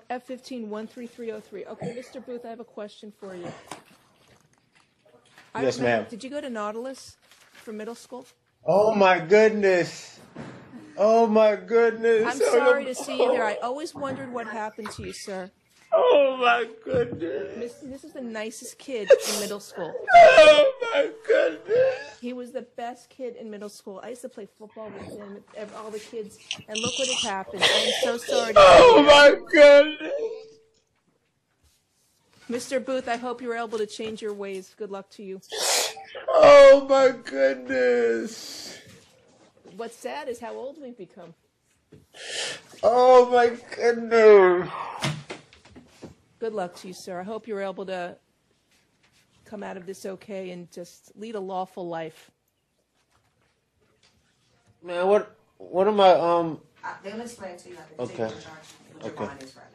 F15-13303. Okay, Mr. Booth, I have a question for you. Yes, ma'am. Did you go to Nautilus for middle school? Oh, my goodness. Oh, my goodness. I'm sorry to see you there. I always wondered what happened to you, sir. Oh, my goodness. This is the nicest kid in middle school. Oh, my goodness. He was the best kid in middle school. I used to play football with him, with all the kids, and look what has happened. I'm so sorry to see Oh, you. my goodness. Mr. Booth, I hope you were able to change your ways. Good luck to you. Oh, my goodness. What's sad is how old we've become. Oh, my goodness. Good luck to you, sir. I hope you were able to come out of this okay and just lead a lawful life. Man, what am I, They'll explain to you how to Okay. take your charge. What your bond is, right?